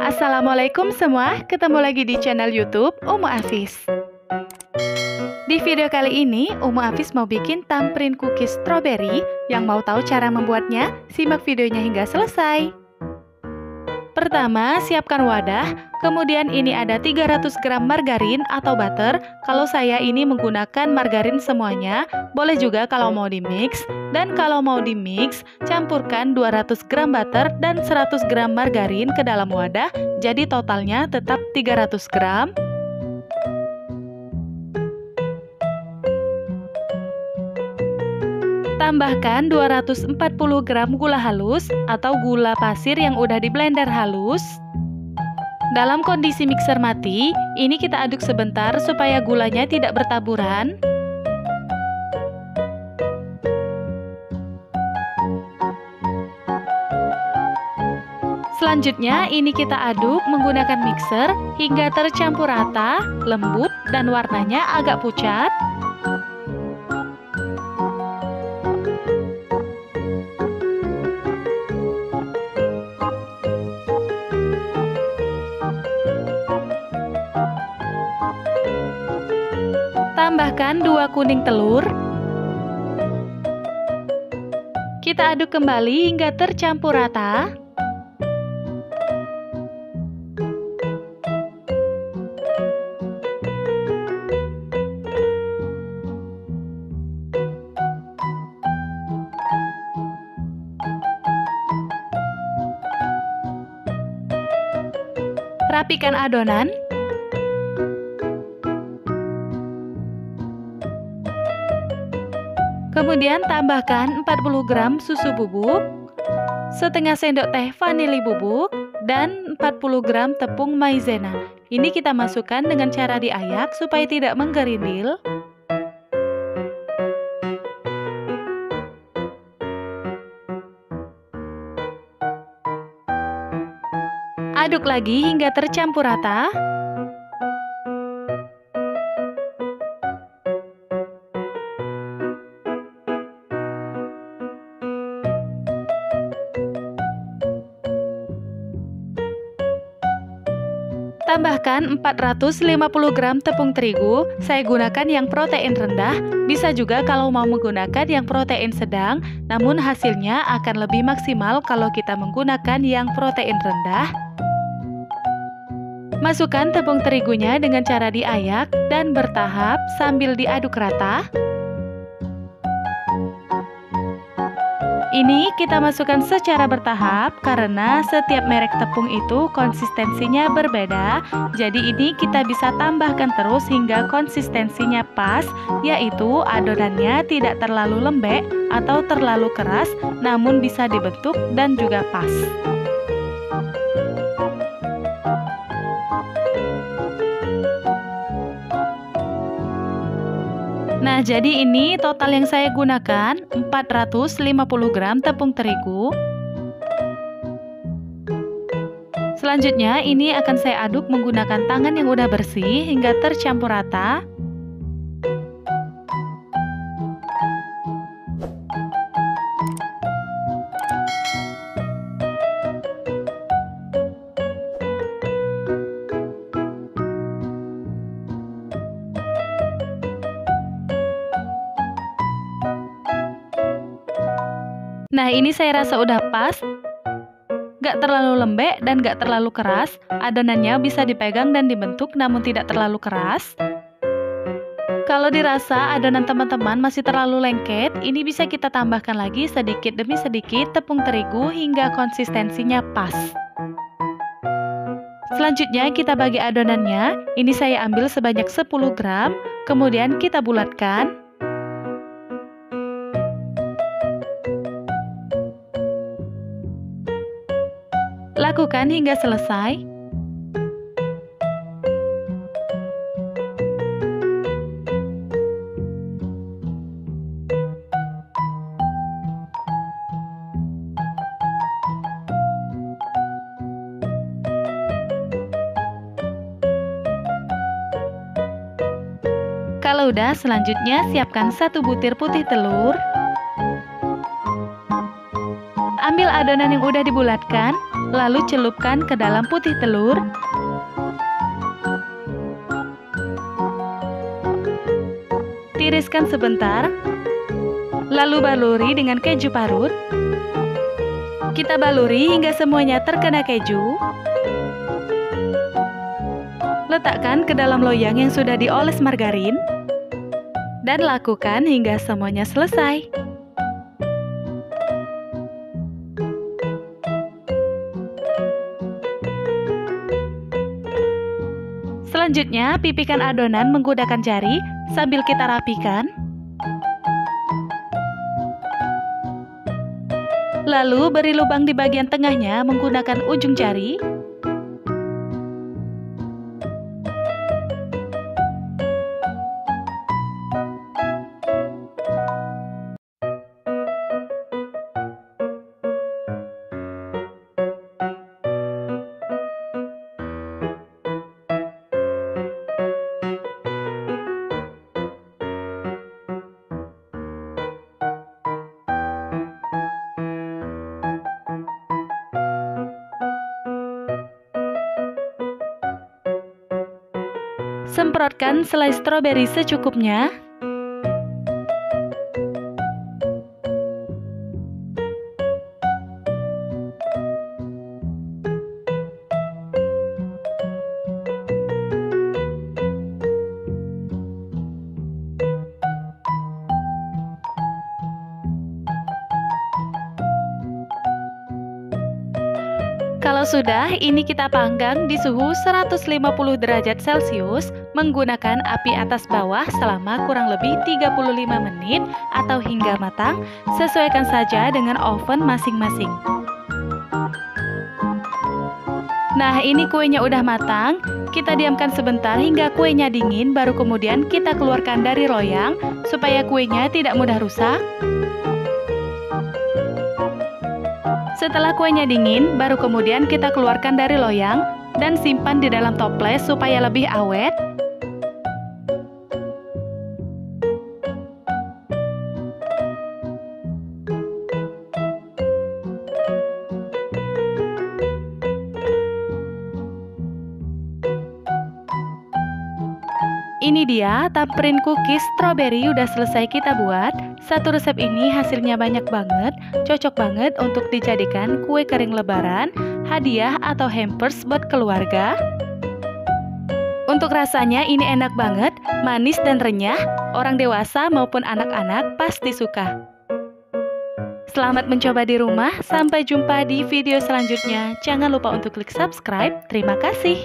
Assalamualaikum semua, ketemu lagi di channel YouTube Umu Afis. Di video kali ini, Umu Afis mau bikin tamprin cookies strawberry. Yang mau tahu cara membuatnya, simak videonya hingga selesai. Pertama, siapkan wadah, kemudian ini ada 300 gram margarin atau butter. Kalau saya ini menggunakan margarin semuanya, boleh juga kalau mau di-mix. Dan kalau mau di-mix, campurkan 200 gram butter dan 100 gram margarin ke dalam wadah, jadi totalnya tetap 300 gram. Tambahkan 240 gram gula halus atau gula pasir yang udah di blender halus. Dalam kondisi mixer mati, ini kita aduk sebentar supaya gulanya tidak bertaburan. Selanjutnya, ini kita aduk menggunakan mixer hingga tercampur rata, lembut, dan warnanya agak pucat. Tambahkan 2 kuning telur. Kita aduk kembali hingga tercampur rata. Rapikan adonan. Kemudian tambahkan 40 gram susu bubuk, setengah sendok teh vanili bubuk, dan 40 gram tepung maizena. Ini kita masukkan dengan cara diayak supaya tidak menggerindil. Aduk lagi hingga tercampur rata. Tambahkan 450 gram tepung terigu, saya gunakan yang protein rendah, bisa juga kalau mau menggunakan yang protein sedang, namun hasilnya akan lebih maksimal kalau kita menggunakan yang protein rendah. Masukkan tepung terigunya dengan cara diayak dan bertahap sambil diaduk rata. Ini kita masukkan secara bertahap karena setiap merek tepung itu konsistensinya berbeda. Jadi ini kita bisa tambahkan terus hingga konsistensinya pas, yaitu adonannya tidak terlalu lembek atau terlalu keras, namun bisa dibentuk dan juga pas. Nah, jadi ini total yang saya gunakan 450 gram tepung terigu. Selanjutnya ini akan saya aduk menggunakan tangan yang udah bersih hingga tercampur rata. Nah, ini saya rasa udah pas, gak terlalu lembek dan gak terlalu keras. Adonannya bisa dipegang dan dibentuk namun tidak terlalu keras. Kalau dirasa adonan teman-teman masih terlalu lengket, ini bisa kita tambahkan lagi sedikit demi sedikit tepung terigu hingga konsistensinya pas. Selanjutnya kita bagi adonannya, ini saya ambil sebanyak 10 gram, kemudian kita bulatkan. Lakukan hingga selesai. Kalau udah, selanjutnya siapkan 1 butir putih telur. Ambil adonan yang udah dibulatkan, lalu celupkan ke dalam putih telur. Tiriskan sebentar, lalu baluri dengan keju parut. Kita baluri hingga semuanya terkena keju. Letakkan ke dalam loyang yang sudah dioles margarin dan lakukan hingga semuanya selesai. Selanjutnya, pipihkan adonan menggunakan jari sambil kita rapikan. Lalu beri lubang di bagian tengahnya menggunakan ujung jari. Semprotkan selai stroberi secukupnya. Kalau sudah, ini kita panggang di suhu 150 derajat Celcius menggunakan api atas bawah selama kurang lebih 35 menit atau hingga matang. Sesuaikan saja dengan oven masing-masing. Nah, ini kuenya udah matang. Kita diamkan sebentar hingga kuenya dingin, baru kemudian kita keluarkan dari loyang supaya kuenya tidak mudah rusak. Setelah kuenya dingin, baru kemudian kita keluarkan dari loyang dan simpan di dalam toples supaya lebih awet. Ini dia tamperin cookies strawberry udah selesai kita buat. Satu resep ini hasilnya banyak banget, cocok banget untuk dijadikan kue kering lebaran, hadiah atau hampers buat keluarga. Untuk rasanya ini enak banget, manis dan renyah, orang dewasa maupun anak-anak pasti suka. Selamat mencoba di rumah, sampai jumpa di video selanjutnya. Jangan lupa untuk klik subscribe, terima kasih.